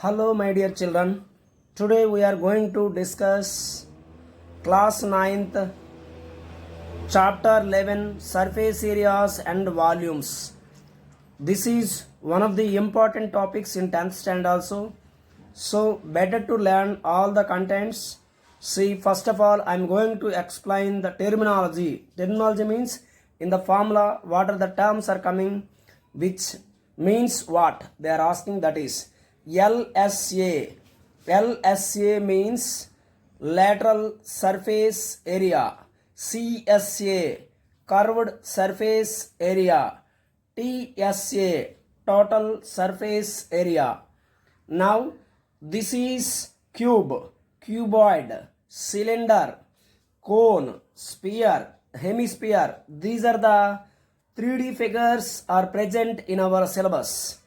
Hello, my dear children. Today we are going to discuss class 9th, chapter 11, surface areas and volumes. This is one of the important topics in 10th standard also. So, better to learn all the contents. See, first of all, I am going to explain the terminology. Terminology means in the formula, what are the terms are coming, which means what they are asking, that is LSA. LSA means lateral surface area. CSA, curved surface area. TSA, total surface area. Now this is cube, cuboid, cylinder, cone, sphere, hemisphere. These are the 3D figures are present in our syllabus.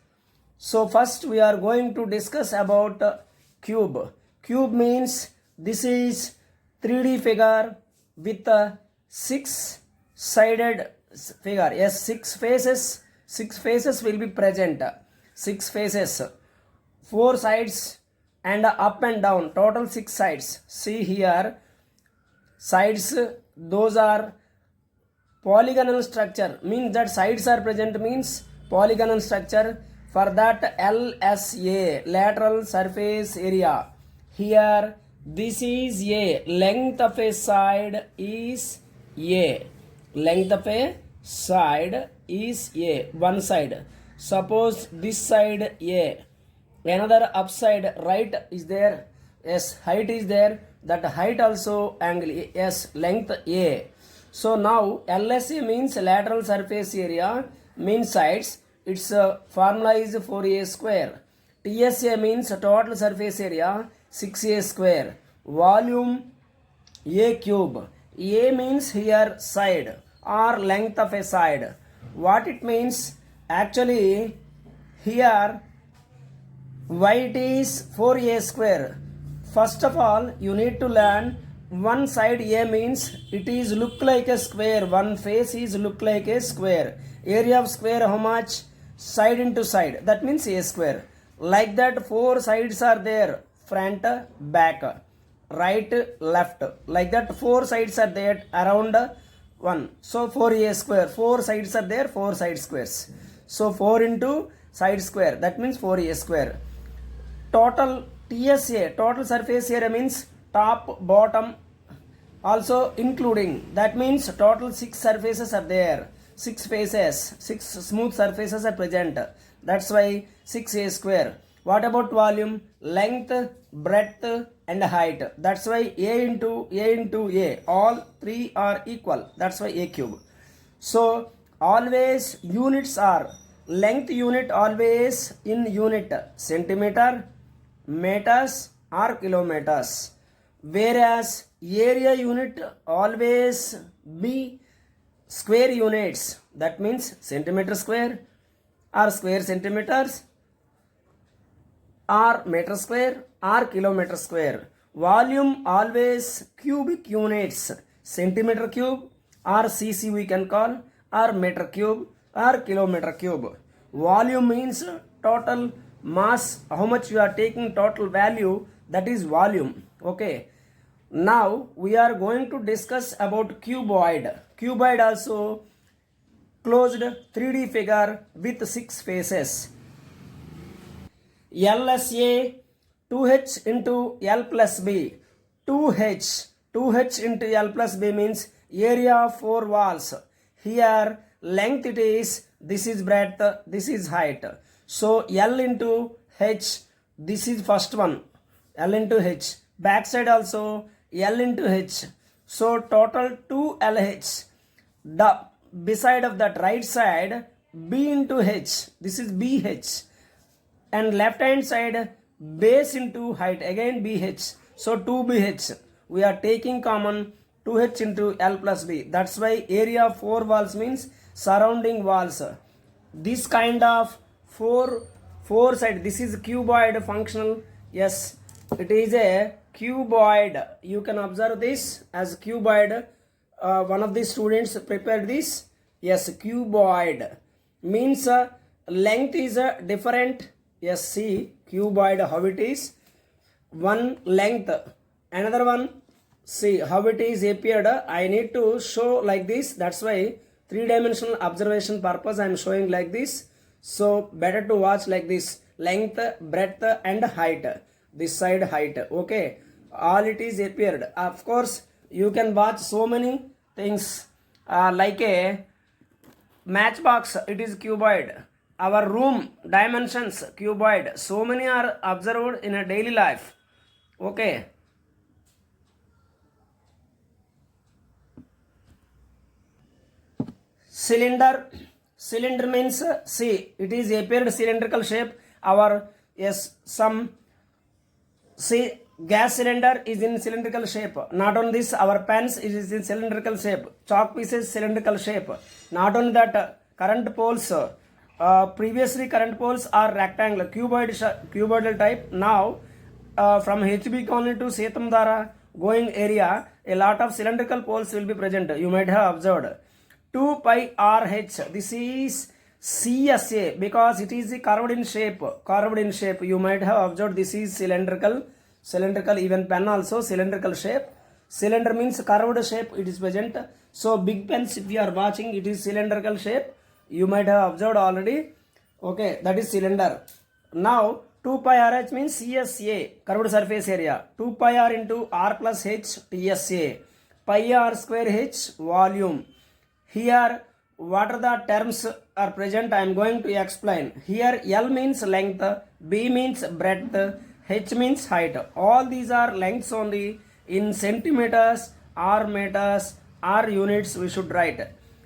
So first we are going to discuss about cube. Cube means this is 3D figure with a 6-sided figure. Yes, 6 faces. 6 faces will be present. 6 faces, 4 sides and up and down. Total 6 sides. See here, sides, those are polygonal structure. Means that sides are present means polygonal structure. For that LSA, lateral surface area. Here this is A. Length of a side is A. Length of a side is A. One side. Suppose this side A. Another upside right is there. Yes, height is there. That height also angle. Yes, length A. So now LSA means lateral surface area, means sides. Its formula is 4a square. TSA means total surface area, 6a square. Volume A cube. A means here side or length of a side. What it means? Actually here why it is 4a square. First of all, you need to learn one side A means it is look like a square. One face is look like a square. Area of square how much? Side into side, that means a square. Like that 4 sides are there, front, back, right, left. Like that 4 sides are there around 1. So 4a square, 4 sides are there, 4 side squares. So 4 into side square, that means 4a square. Total TSA, total surface area means top, bottom, also including. That means total 6 surfaces are there. 6 faces, 6 smooth surfaces are present. That's why 6a square. What about volume? Length, breadth and height. That's why A into A. All 3 are equal. That's why A cube. So always units are, length unit always in unit centimeter, meters or kilometers. Whereas area unit always be square units, that means centimeter square or square centimeters or meter square or kilometer square. Volume always cubic units, centimeter cube or cc we can call, or meter cube or kilometer cube. Volume means total mass, how much you are taking total value, that is volume. Okay. Now we are going to discuss about cuboid. Cuboid also closed 3D figure with 6 faces. LSA 2h into L plus B. 2h into L plus B means area of 4 walls. Here length it is, this is breadth, this is height. So L into H, this is first one. L into H. Backside also L into H. So total 2LH. The beside of that right side B into H. This is BH. And left hand side base into height, again BH. So 2BH. We are taking common 2H into L plus B. That's why area of 4 walls means surrounding walls. This kind of four side, this is cuboid functional. Yes, it is a cuboid. You can observe this as cuboid. One of the students prepared this. Yes, cuboid means length is different, Yes, see cuboid how it is. One length, another one. See how it is appeared. I need to show like this. That's why three-dimensional observation purpose I am showing like this. So better to watch like this. Length, breadth, and height. This side height. Okay. All it is appeared. Of course, you can watch so many things like a matchbox. It is cuboid. Our room dimensions cuboid. So many are observed in a daily life. Okay. Cylinder means see it is appeared cylindrical shape. Our yes some see gas cylinder is in cylindrical shape. Not only this, our pens is in cylindrical shape. Chalk pieces cylindrical shape. Not only that, current poles previously current poles are rectangular cuboidal type. Now from HB colony to Setamdara going area, a lot of cylindrical poles will be present. You might have observed. 2 pi RH. This is CSA because it is curved in shape. Curved in shape. You might have observed this is cylindrical. Cylindrical, even pen also cylindrical shape. Cylinder means curved shape. It is present. So big pens, if you are watching, it is cylindrical shape. You might have observed already. Okay, that is cylinder. Now 2 pi RH means CSA, curved surface area. 2 pi R into R plus H TSA. Pi R square H volume. Here, what are the terms are present? I am going to explain. Here, L means length, B means breadth, H means height. All these are lengths only. In centimeters, or meters, or units we should write.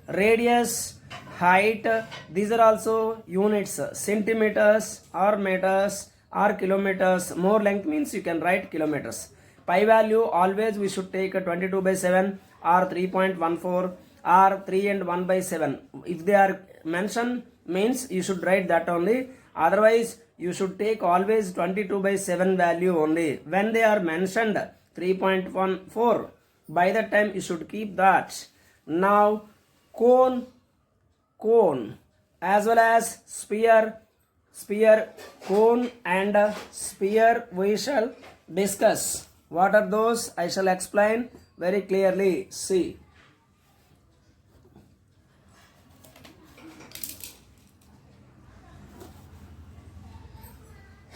Radius, height, these are also units. Centimeters, or meters, or kilometers. More length means you can write kilometers. Pi value always we should take 22/7 or 3.14. Or 3 and 1 by 7. If they are mentioned means you should write that only. Otherwise you should take always 22/7 value only. When they are mentioned 3.14, by that time you should keep that. Now cone as well as sphere, cone and sphere we shall discuss. What are those? I shall explain very clearly. See.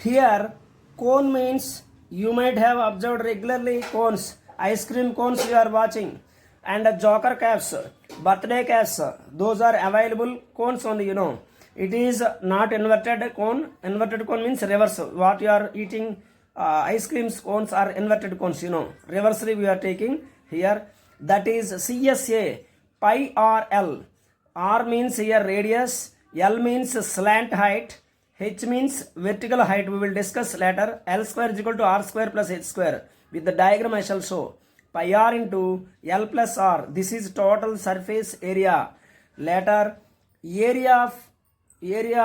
Here, cone means you might have observed regularly cones, ice cream cones you are watching, and joker caps, birthday caps. Those are available cones only, you know. It is not inverted cone. Inverted cone means reverse. What you are eating, ice cream cones are inverted cones, you know. Reversely we are taking here. That is CSA, pi R L. R means here radius, L means slant height. H means vertical height, we will discuss later. L square is equal to R square plus H square. With the diagram I shall show. Pi R into L plus R. This is total surface area. Later, area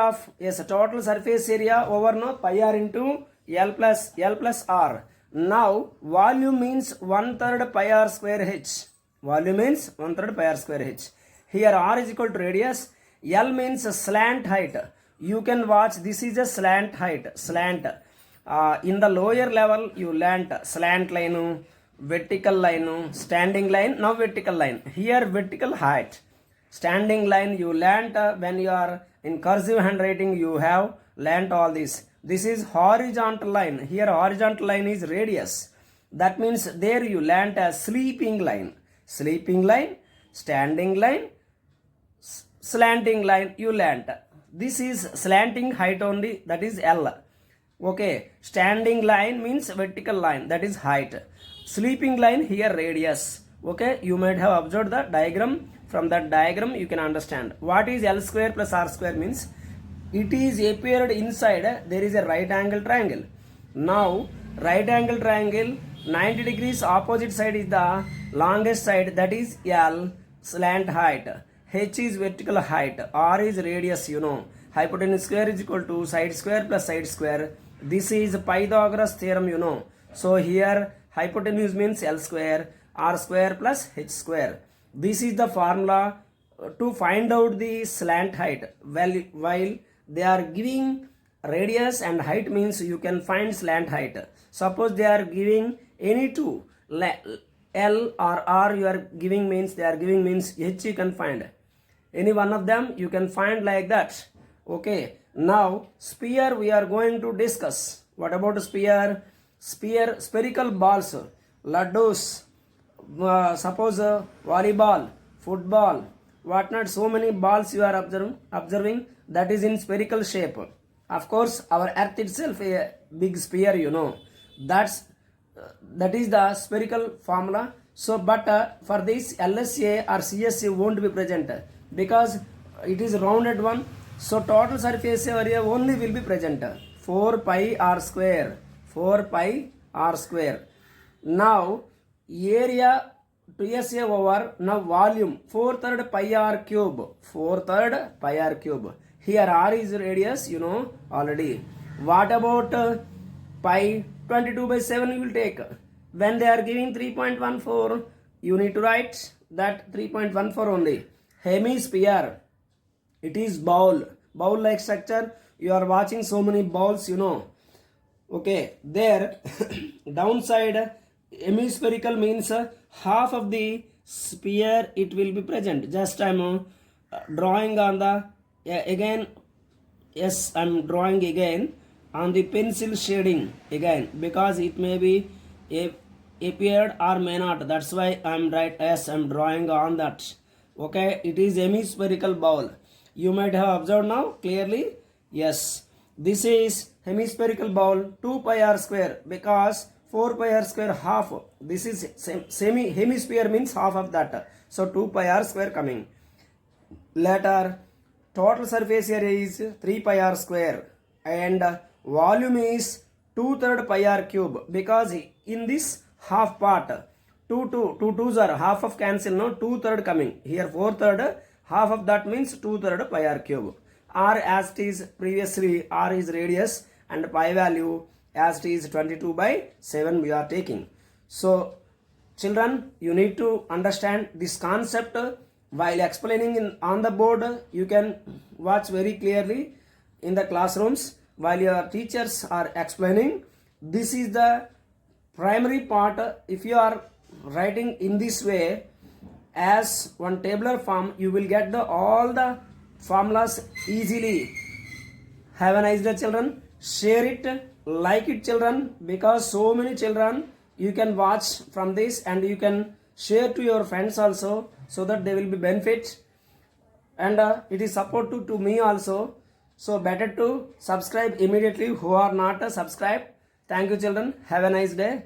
of yes, total surface area over no pi R into L plus R. Now, volume means 1/3 pi R square H. Volume means 1/3 pi R square H. Here R is equal to radius. L means slant height. You can watch, this is a slant height. Slant. In the lower level, you learnt slant line, vertical line, standing line, now vertical line. Here, vertical height. Standing line, you learnt when you are in cursive handwriting, you have learnt all this. This is horizontal line. Here, horizontal line is radius. That means there you learnt a sleeping line. Sleeping line, standing line, slanting line, you learnt. This is slanting height only, that is L. Okay, standing line means vertical line, that is height. Sleeping line here radius. Okay, you might have observed the diagram. From that diagram you can understand. What is L square plus R square means? It is appeared inside, there is a right angle triangle. Now, right angle triangle, 90 degrees opposite side is the longest side, that is L, slant height. H is vertical height, R is radius, you know. Hypotenuse square is equal to side square plus side square. This is Pythagoras theorem, you know. So here hypotenuse means L square, R square plus H square. This is the formula to find out the slant height. While they are giving radius and height means you can find slant height. Suppose they are giving any two, L or R you are giving means they are giving means H you can find. Any one of them you can find like that. Okay. Now sphere we are going to discuss. What about sphere? Sphere, spherical balls, laddus, suppose volleyball, football, whatnot, so many balls you are observing that is in spherical shape. Of course our earth itself a big sphere, you know, that is the spherical formula. So but for this LSA or CSA won't be present because it is rounded one. So total surface area only will be present 4 pi r square, 4 pi r square. Now area 2SA over now volume 4/3 pi r cube, 4/3 pi r cube. Here r is radius, you know already. What about pi 22/7 you will take? When they are giving 3.14, you need to write that 3.14 only. Hemisphere, it is bowl like structure. You are watching so many bowls, you know. Okay, there downside hemispherical means half of the sphere it will be present. Just I'm drawing on the again. Yes, I'm drawing again on the pencil shading again because it may be appeared or may not. That's why I'm right. Yes, I'm drawing on that. Okay, it is hemispherical bowl. You might have observed now clearly. Yes, this is hemispherical bowl 2 pi r square because 4 pi r square half. This is hemisphere means half of that. So 2 pi r square coming. Later total surface area is 3 pi r square and volume is 2/3 pi r cube because in this half part 2 twos are half of cancel, no, 2/3 coming here, 4/3 half of that means 2/3 pi r cube. R as it is previously, R is radius and pi value as it is 22/7 we are taking. So children, you need to understand this concept while explaining on the board. You can watch very clearly in the classrooms while your teachers are explaining. This is the primary part. If you are writing in this way as one tabular form, you will get all the formulas easily. Have a nice day, children. Share it, like it, children, because so many children you can watch from this and you can share to your friends also so that they will be benefit, and it is support to me also. So better to subscribe immediately who are not subscribed. Thank you, children. Have a nice day.